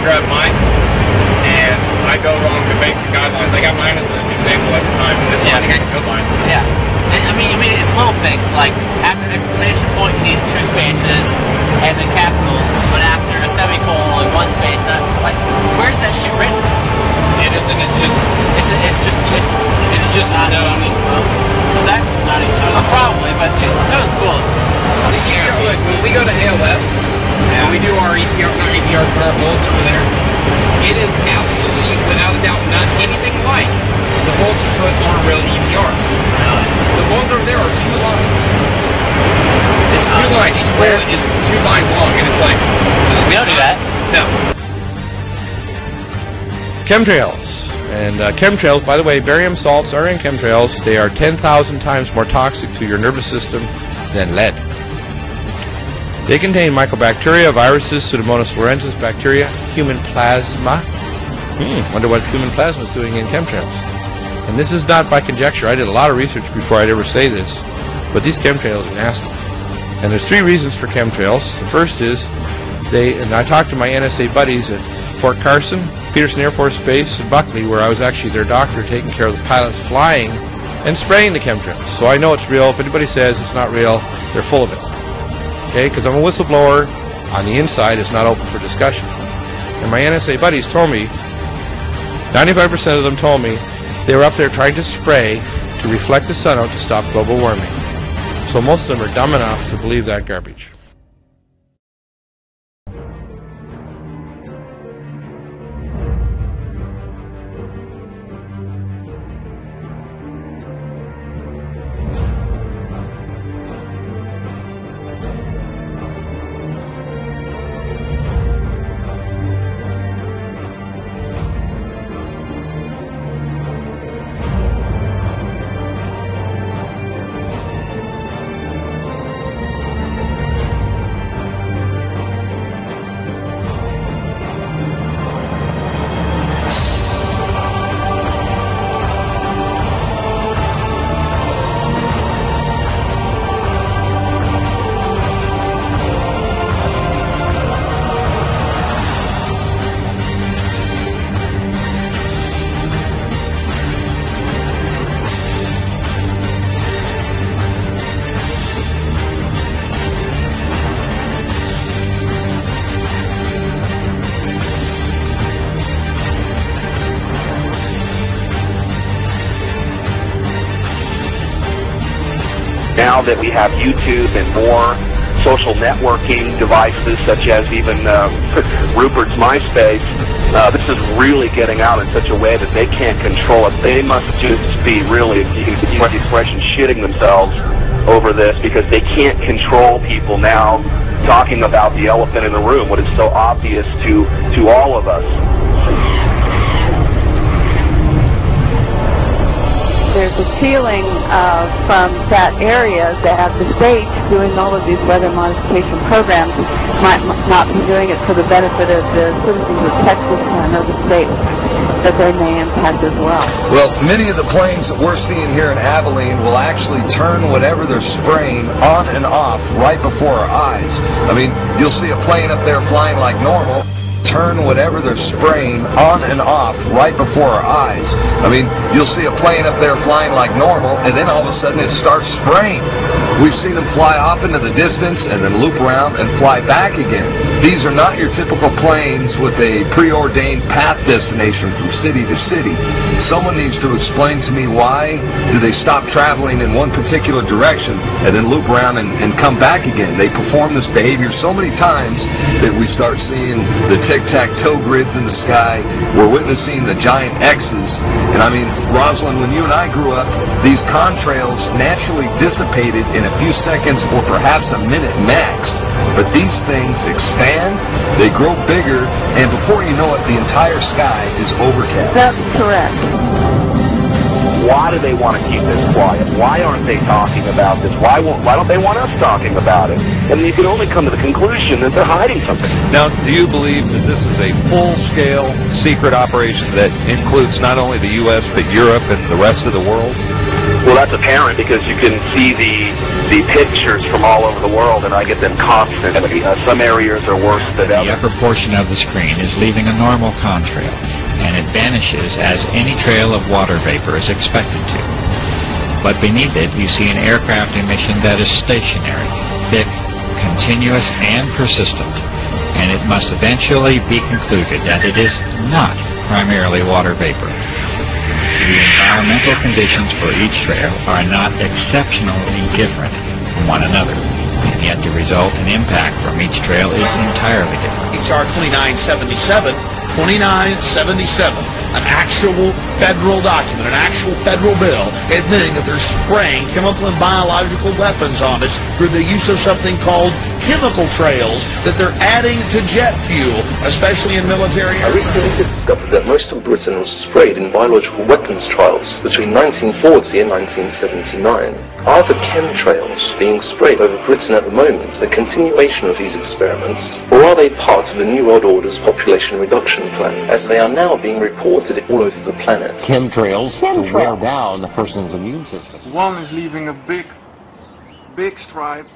grab mine, and I go along the basic guidelines. I got mine as an example at the time, and this one I think I can build mine. Yeah. I mean, it's little things, like after an exclamation point you need 2 spaces and a capital, but after a semicolon, 1 space, like, where's that shit written? It isn't, It's just not each other. Is that not each other? Probably, but those rules. Look, when we go to ALS, and we do our EPR, not EPR, but our bullets over there, it is absolutely, without a doubt, not anything like the bullets you put on a real EPR. The bullets over there are 2 lines. It's 2 lines. Each bullet is 2 lines long, and it's like... We don't do that. No. Chemtrails. And chemtrails, by the way, barium salts are in chemtrails. They are 10,000 times more toxic to your nervous system than lead. They contain mycobacteria, viruses, Pseudomonas lorensis bacteria, human plasma. Wonder what human plasma is doing in chemtrails. And this is not by conjecture. I did a lot of research before I'd ever say this. But these chemtrails are nasty. And there's 3 reasons for chemtrails. The first is, and I talked to my NSA buddies at Fort Carson, Peterson Air Force Base, and Buckley, where I was actually their doctor taking care of the pilots flying and spraying the chemtrails. So I know it's real. If anybody says it's not real, they're full of it. Okay, because I'm a whistleblower. On the inside, it's not open for discussion. And my NSA buddies told me, 95% of them told me, they were up there trying to spray to reflect the sun out to stop global warming. So most of them are dumb enough to believe that garbage. Now that we have YouTube and more social networking devices, such as even Rupert's MySpace, this is really getting out in such a way that they can't control it. They must just be really, if you can use the expression, shitting themselves over this, because they can't control people now talking about the elephant in the room, what is so obvious to all of us. There's a feeling from that area that the state doing all of these weather modification programs might not be doing it for the benefit of the citizens of Texas and other states that they may impact as well. Well, many of the planes that we're seeing here in Abilene will actually turn whatever they're spraying on and off right before our eyes. I mean, you'll see a plane up there flying like normal, turn whatever they're spraying on and off right before our eyes. I mean, you'll see a plane up there flying like normal, and then all of a sudden it starts spraying. We've seen them fly off into the distance and then loop around and fly back again. These are not your typical planes with a preordained path destination from city to city. Someone needs to explain to me, why do they stop traveling in one particular direction and then loop around and come back again? They perform this behavior so many times that we start seeing the tic-tac-toe grids in the sky. We're witnessing the giant X's. And I mean, Rosalind, when you and I grew up, these contrails naturally dissipated in a few seconds or perhaps a minute max. But these things expand, they grow bigger, and before you know it, the entire sky is overcast. That's correct. Why do they want to keep this quiet? Why aren't they talking about this? Why don't they want us talking about it? And you can only come to the conclusion that they're hiding something. Now, do you believe that this is a full-scale secret operation that includes not only the U.S. but Europe and the rest of the world? Well, that's apparent because you can see the pictures from all over the world, and I get them constantly. Some areas are worse than The others. upper portion of the screen is leaving a normal contrail, and it vanishes as any trail of water vapor is expected to. But beneath it, you see an aircraft emission that is stationary, thick, continuous, and persistent, and it must eventually be concluded that it is not primarily water vapor. The environmental conditions for each trail are not exceptionally different from one another, and yet the result and impact from each trail is entirely different. HR 2977, an actual federal document, an actual federal bill admitting that they're spraying chemical and biological weapons on us through the use of something called chemical trails that they're adding to jet fuel, especially in military I recently discovered that most of Britain was sprayed in biological weapons trials between 1940 and 1979. Are the chemtrails being sprayed over Britain at the moment a continuation of these experiments, or are they part of the New World Order's population reduction plan, as they are now being reported all over the planet? Chemtrails to wear down the person's immune system. One is leaving a big stripe